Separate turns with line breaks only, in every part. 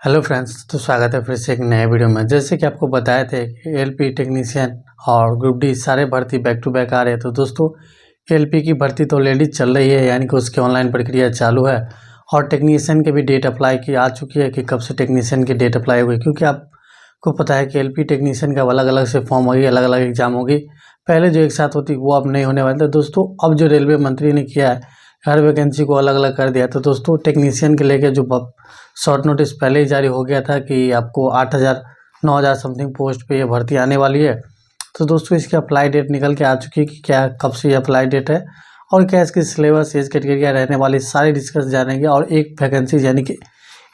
Hello friends, तो स्वागत है फिर से एक नए वीडियो में। जैसे कि आपको बताए थे कि एलपी टेक्नीशियन और ग्रुप डी सारे भर्ती बैक टू बैक आ रहे हैं। तो दोस्तों, एलपी की भर्ती तो ऑलरेडी चल रही है, यानी कि उसकी ऑनलाइन प्रक्रिया चालू है। और टेक्नीशियन के भी डेट अप्लाई की आ चुकी है कि कब से टेक्नीशियन की डेट अप्लाई होगी, क्योंकि आपको पता है कि एलपी टेक्नीशियन का अलग अलग से फॉर्म होगी, अलग अलग एग्जाम होगी। पहले जो एक साथ होती वो अब नहीं होने वाली। तो दोस्तों, अब जो रेलवे मंत्री ने किया है, हर वैकेंसी को अलग अलग कर दिया। तो दोस्तों, टेक्नीशियन के लेके जो शॉर्ट नोटिस पहले ही जारी हो गया था कि आपको 8,000 9,000 समथिंग पोस्ट पे ये भर्ती आने वाली है। तो दोस्तों, इसकी अप्लाई डेट निकल के आ चुकी है कि क्या कब से ये अप्लाई डेट है और क्या इसकी सिलेबस, एज कैटेगरी रहने वाली, सारी डिस्कस जानेंगे। और एक वैकेंसी यानी कि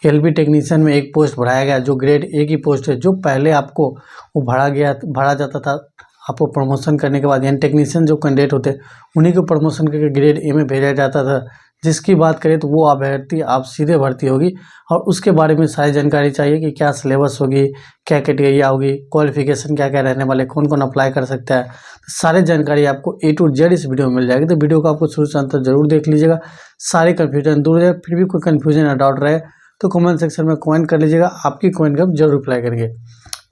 एलपी टेक्नीशियन में एक पोस्ट बढ़ाया गया, जो ग्रेड ए की पोस्ट है। जो पहले आपको वो भरा जाता था आपको प्रमोशन करने के बाद, यानी टेक्नीशियन जो कैंडिडेट होते उन्हीं को प्रमोशन करके ग्रेड ए में भेजा जाता था। जिसकी बात करें तो वो अभ्यर्थी आप सीधे भर्ती होगी, और उसके बारे में सारी जानकारी चाहिए कि क्या सिलेबस होगी, क्या कैटेगरिया होगी, क्वालिफिकेशन क्या क्या रहने वाले, कौन कौन अप्लाई कर सकता है। सारी जानकारी आपको A to Z इस वीडियो में मिल जाएगी। तो वीडियो को आपको शुरू से अंत तक जरूर देख लीजिएगा, सारे कन्फ्यूजन दूर है। फिर भी कोई कन्फ्यूजन या डाउट रहे तो कमेंट सेक्शन में कमेंट कर लीजिएगा, आपकी कमेंट का हम जरूर रिप्लाई करेंगे।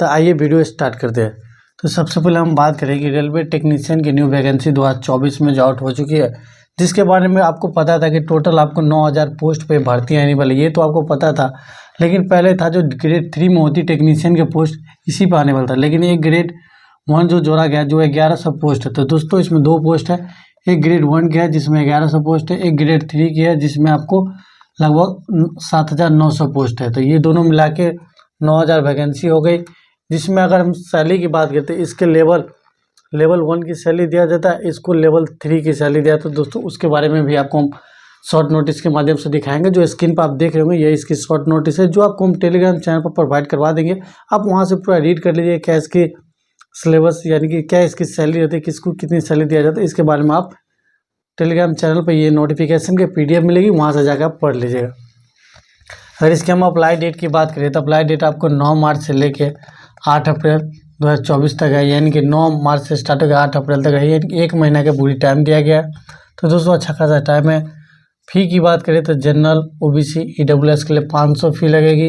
तो आइए वीडियो स्टार्ट करते हैं। तो सबसे पहले हम बात करें कि रेलवे टेक्नीशियन की न्यू वैकेंसी 2024 में जो आउट हो चुकी है, जिसके बारे में आपको पता था कि टोटल आपको 9,000 पोस्ट पे भर्ती आने वाली, ये तो आपको पता था। लेकिन पहले था जो ग्रेड 3 में होती टेक्नीशियन के पोस्ट, इसी पर आने वाला था। लेकिन एक ग्रेड 1 जो जोड़ा गया, जो 1100 पोस्ट है। तो दोस्तों, इसमें दो पोस्ट है, एक ग्रेड 1 की है जिसमें 1100 पोस्ट है, एक ग्रेड 3 की है जिसमें आपको लगभग 7,900 पोस्ट है। तो ये दोनों मिला के 9,000 वैकेंसी हो गई। जिसमें अगर हम सैलरी की बात करते हैं, इसके लेवल 1 की सैलरी दिया जाता है, इसको लेवल 3 की सैलरी दिया। तो दोस्तों, उसके बारे में भी आपको हम शॉर्ट नोटिस के माध्यम से दिखाएंगे। जो स्क्रीन पर आप देख रहे होंगे, ये इसकी शॉर्ट नोटिस है, जो आपको हम टेलीग्राम चैनल पर प्रोवाइड करवा देंगे। आप वहाँ से पूरा रीड कर लीजिए, क्या इसकी सिलेबस यानी कि क्या इसकी सैलरी रहती है, किसको कितनी सैलरी दिया जाता है। इसके बारे में आप टेलीग्राम चैनल पर ये नोटिफिकेशन के PDF मिलेगी, वहाँ से जाकर आप पढ़ लीजिएगा। अगर इसके हम अप्लाई डेट की बात करें तो अप्लाई डेट आपको 9 मार्च से लेके 8 अप्रैल 2024 तक है, यानी कि 9 मार्च से स्टार्ट हो गया 8 अप्रैल तक है, यानी कि 1 महीना का पूरी टाइम दिया गया है। तो दोस्तों, अच्छा खासा टाइम है। फ़ी की बात करें तो जनरल, OBC, EWS के लिए 500 फ़ी लगेगी।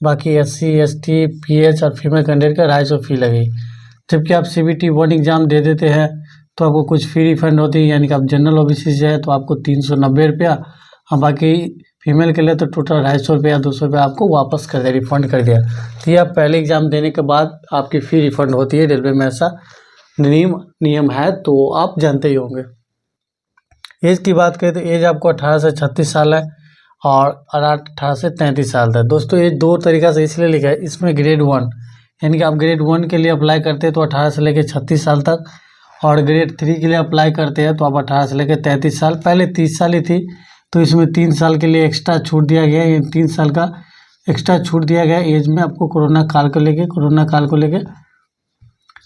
बाकी SC, ST, PH और फीमेल कैंडिडेट का 250 फ़ी लगेगी। जबकि आप CBT 1 एग्ज़ाम दे देते हैं तो आपको कुछ फ़ी रिफंड होती है, यानी कि आप जनरल OBC से है तो आपको 390 रुपया, और बाकी फीमेल के लिए तो टोटल 250 रुपया, 200 रुपया आपको वापस कर दिया, रिफंड कर दिया। तो ये आप पहले एग्ज़ाम देने के बाद आपकी फ़ी रिफंड होती है। रेलवे में ऐसा नियम है, तो आप जानते ही होंगे। एज की बात करें तो एज आपको 18 से 36 साल है, और 18 से 33 साल तक। दोस्तों, ये दो तरीका से इसलिए लिखा है, इसमें ग्रेड 1 यानी कि आप ग्रेड 1 के लिए अप्लाई करते हैं तो 18 से लेकर 36 साल तक, और ग्रेड 3 के लिए अप्लाई करते हैं तो आप 18 से लेकर 33 साल। पहले 30 साल ही थी, तो इसमें 3 साल के लिए एक्स्ट्रा छूट दिया गया है। 3 साल का एक्स्ट्रा छूट दिया गया एज में आपको, कोरोना काल को लेके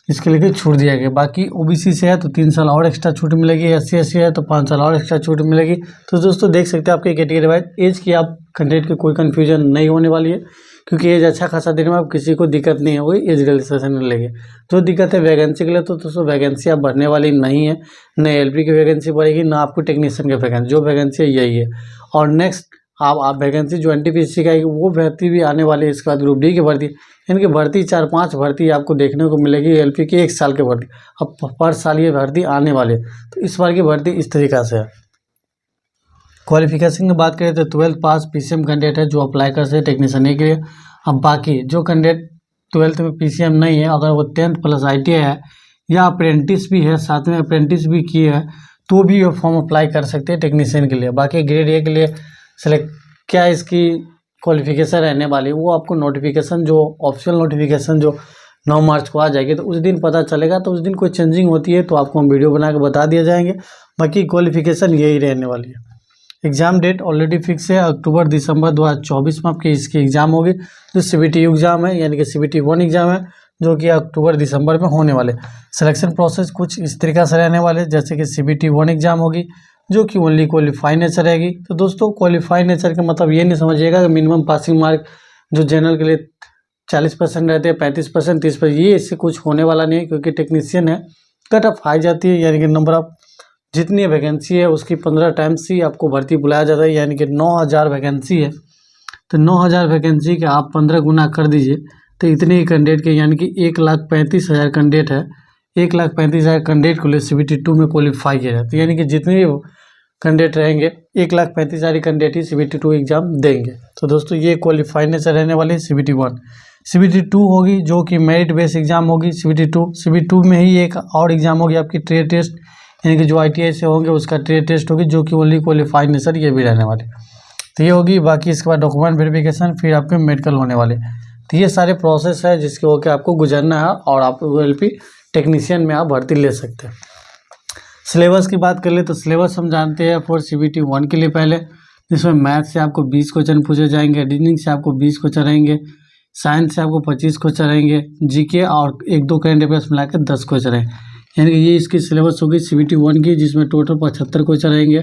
इसके लेके छूट दिया गया। बाकी OBC से है तो 3 साल और एक्स्ट्रा छूट मिलेगी, SC है तो 5 साल और एक्स्ट्रा छूट मिलेगी। तो दोस्तों, देख सकते हैं आपके कैटेगरी वाइज एज की आप कैंडिडेट की कोई कन्फ्यूजन नहीं होने वाली है, क्योंकि एज अच्छा खासा देने में आप किसी को दिक्कत नहीं होगी एज रिलैक्सेशन में लेके। जो दिक्कत है वैकेंसी के लिए, तो दोस्तों वैकेंसी आप भरने वाली नहीं है, न LP की वैकेंसी बढ़ेगी, ना आपको टेक्नीशियन की वैकेंसी। जो वैकेंसी है यही है। और नेक्स्ट आप वैकेंसी जो NTPC का है वो भर्ती भी आने वाली है। इसके बाद ग्रुप D की भर्ती, इनकी भर्ती 4-5 भर्ती आपको देखने को मिलेगी। LP की 1 साल की भर्ती, अब पर साल ये भर्ती आने वाली है। तो इस बार की भर्ती इस तरीक़ा से है। क्वालिफिकेशन की बात करें तो 12th पास PCM कैंडिडेट है जो अप्लाई कर सकते हैं टेक्नीशियन के लिए। अब बाकी जो कैंडिडेट 12th में PCM नहीं है, अगर वो 10th प्लस ITI है या अप्रेंटिस भी है, साथ में अप्रेंटिस भी किए हैं, तो भी ये फॉर्म अप्लाई कर सकते हैं टेक्नीशियन के लिए। बाकी ग्रेड A के लिए सेलेक्ट क्या इसकी क्वालिफिकेशन रहने वाली है, वो आपको नोटिफिकेशन, जो ऑफिशियल नोटिफिकेशन जो 9 मार्च को आ जाएगी, तो उस दिन पता चलेगा। तो उस दिन कोई चेंजिंग होती है तो आपको हम वीडियो बना के बता दिया जाएंगे। बाकी क्वालिफिकेशन यही रहने वाली है। एग्ज़ाम डेट ऑलरेडी फिक्स है, अक्टूबर-दिसंबर 2024 में आपकी इसकी एग्ज़ाम होगी। जो CBT एग्ज़ाम है, यानी कि CBT 1 एग्ज़ाम है, जो कि अक्टूबर-दिसंबर में होने वाले। सिलेक्शन प्रोसेस कुछ इस तरीक़ा से रहने वाले, जैसे कि CBT 1 एग्ज़ाम होगी, जो कि ओनली क्वालिफाई नेचर रहेगी। तो दोस्तों, क्वालिफाई नेचर का मतलब ये नहीं समझिएगा कि मिनिमम पासिंग मार्क जो जनरल के लिए 40% रहते हैं, 35%, 30%, ये इससे कुछ होने वाला नहीं है, क्योंकि टेक्नीशियन है, कट ऑफ हाई जाती है, यानी कि नंबर ऑफ जितनी वैकेंसी है उसकी 15 टाइम्स ही आपको भर्ती बुलाया जाता है, यानी कि 9,000 वैकेंसी है। तो 9,000 वैकेंसी के आप 15 गुना कर दीजिए तो इतने ही कैंडिडेट के, यानी कि 1,35,000 कैंडिडेट है, 1,35,000 कैंडिडेट को लिए CBT2 में क्वालिफाई किया जाता है। यानी कि जितने भी कैंडिडेट रहेंगे 1,35,000 कैंडिडेट ही CBT2 एग्जाम देंगे। तो दोस्तों ये क्वालिफाई नेचर रहने वाली CBT1। CBT2 होगी जो कि मेरिट बेस एग्जाम होगी। CBT2 में ही एक और एग्जाम होगी आपकी ट्रेड टेस्ट, यानी कि जो ITI से होंगे उसका ट्रेड टेस्ट होगी, जो कि ओनली क्वालिफाइड नेचर ये भी रहने वाले। तो ये होगी। बाकी इसके बाद डॉक्यूमेंट वेरिफिकेशन, फिर आपके मेडिकल होने वाले। तो ये सारे प्रोसेस है जिसके होकर आपको गुजरना है और आप LP टेक्नीशियन में आप भर्ती ले सकते हैं। सिलेबस की बात कर ले तो सिलेबस हम जानते हैं फॉर CBT1 के लिए पहले, जिसमें मैथ से आपको 20 क्वेश्चन पूछे जाएंगे, रीजनिंग से आपको 20 क्वेश्चन रहेंगे, साइंस से आपको 25 क्वेश्चन रहेंगे, GK और 1-2 करंट अफेयर्स मिलाकर 10 क्वेश्चन रहेंगे। यानी कि ये इसकी सिलेबस होगी CBT1 की, जिसमें टोटल 75 क्वेश्चन रहेंगे,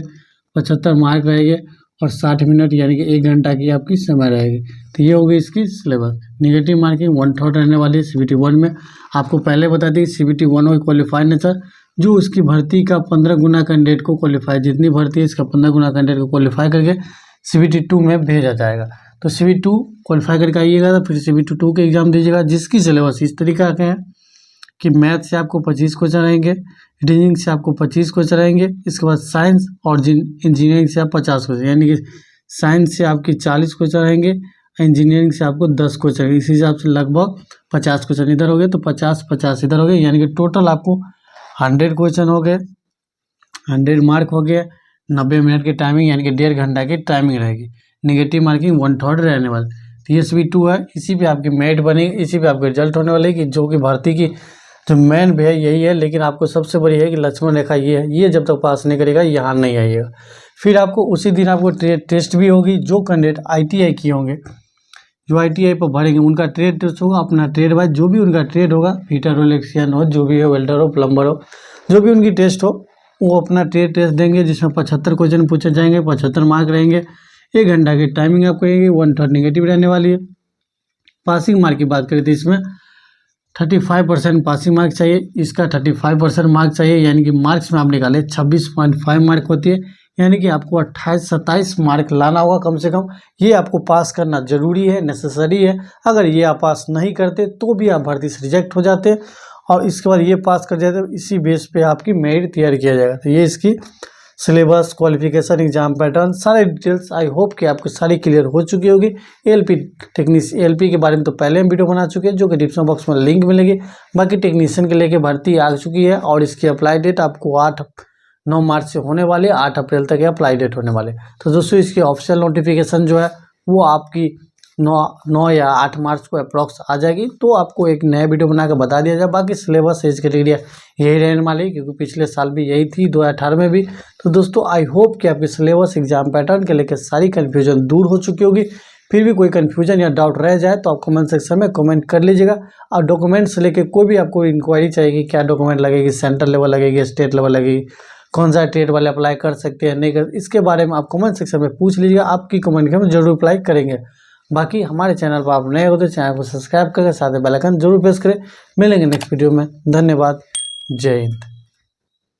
75 मार्क रहेंगे और 60 मिनट यानी कि 1 घंटा की आपकी समय रहेगी। तो ये होगी इसकी सिलेबस। नेगेटिव मार्किंग 1/3 रहने वाली है CBT1 में। आपको पहले बता दी CBT1 होगी क्वालिफाइड नेचर, जो उसकी भर्ती का 15 गुना कैंडिडेट को क्वालिफाई, जितनी भर्ती है इसका 15 गुना कैंडिडेट को क्वालिफाई करके CBT2 में भेजा जाएगा। तो CBT2 क्वालिफाई करके आइएगा तो फिर CBT2 के एग्जाम दीजिएगा, जिसकी सिलेबस इस तरीका के हैं कि मैथ से आपको 25 क्वेश्चन रहेंगे, रीजनिंग से आपको 25 क्वेश्चन रहेंगे, इसके बाद साइंस और इंजीनियरिंग से आप 50 क्वेश्चन, यानी कि साइंस से आपकी 40 क्वेश्चन रहेंगे, इंजीनियरिंग से आपको 10 क्वेश्चन, इसी हिसाब से लगभग 50 क्वेश्चन इधर हो गए, तो 50-50 इधर हो गए, यानी कि टोटल आपको 100 क्वेश्चन हो गए, 100 मार्क हो गया, 90 मिनट की टाइमिंग यानी कि 1.5 घंटा की टाइमिंग रहेगी। नेगेटिव मार्किंग 1/3 रहने वाली। तो ये CBT2 है, इसी पे आपकी मेरिट बनेगी, इसी पे आपके रिजल्ट होने वाले कि जो कि भर्ती की जो मेन भी है यही है। लेकिन आपको सबसे बड़ी है कि लक्ष्मण रेखा ये है, ये जब तक पास नहीं करेगा यहाँ नहीं आइएगा। फिर आपको उसी दिन आपको टेस्ट भी होगी। जो कैंडिडेट ITI किए होंगे, जो ITI पर भरेंगे उनका ट्रेड टेस्ट होगा, अपना ट्रेड वाइज जो भी उनका ट्रेड होगा, फिटर हो, इलेक्ट्रिशियन हो, जो भी हो, वेल्डर हो, प्लम्बर हो, जो भी उनकी टेस्ट हो वो अपना ट्रेड टेस्ट देंगे, जिसमें 75 क्वेश्चन पूछे जाएंगे, 75 मार्क रहेंगे, 1 घंटा की टाइमिंग आपको रहेगी, 1/3 नेगेटिव रहने वाली है। पासिंग मार्क की बात करें तो इसमें 35% पासिंग मार्क चाहिए, इसका 35% मार्क चाहिए, यानी कि मार्क्स में आप निकाले 26.5 मार्क होती है, यानी कि आपको 28-27 मार्क लाना होगा कम से कम। ये आपको पास करना जरूरी है, नेसेसरी है। अगर ये आप पास नहीं करते तो भी आप भर्ती से रिजेक्ट हो जाते, और इसके बाद ये पास कर जाते, इसी बेस पे आपकी मेरिट तैयार किया जाएगा। तो ये इसकी सिलेबस, क्वालिफिकेशन, एग्जाम पैटर्न, सारे डिटेल्स आई होप कि आपको सारी क्लियर हो चुकी होगी। LP के बारे में तो पहले हम वीडियो बना चुके हैं, जो कि डिस्क्रिप्शन बॉक्स में लिंक मिलेगी। बाकी टेक्नीशियन के लेके भर्ती आ चुकी है और इसकी अप्लाई डेट आपको 9 मार्च से होने वाली है, 8 अप्रैल तक अप्लाई डेट होने वाले। तो दोस्तों इसकी ऑफिशियल नोटिफिकेशन जो है वो आपकी 9 या 8 मार्च को अप्रॉक्स आ जाएगी, तो आपको एक नया वीडियो बना कर बता दिया जाए। बाकी सिलेबस एज कैटेगरी यही रहने वाली, क्योंकि पिछले साल भी यही थी, 2018 में भी। तो दोस्तों आई होप कि आपकी सिलेबस, एग्जाम पैटर्न के लेकर सारी कन्फ्यूजन दूर हो चुकी होगी। फिर भी कोई कन्फ्यूजन या डाउट रह जाए तो आप कमेंट सेक्शन में कमेंट कर लीजिएगा। और डॉक्यूमेंट से लेकर कोई भी आपको इंक्वायरी चाहिए, क्या डॉक्यूमेंट लगेगी, सेंट्रल लेवल लगेगी, स्टेट लेवल लगेगी, कौन सा ट्रेड वाले अप्लाई कर सकते हैं, नहीं कर, इसके बारे में आप कमेंट सेक्शन में पूछ लीजिएगा। आपकी कमेंट के हम जरूर अप्लाई करेंगे। बाकी हमारे चैनल पर आप नए हो तो चैनल को सब्सक्राइब करके साथ ही बेल आइकन जरूर प्रेस करें। मिलेंगे नेक्स्ट वीडियो में। धन्यवाद। जय हिंद।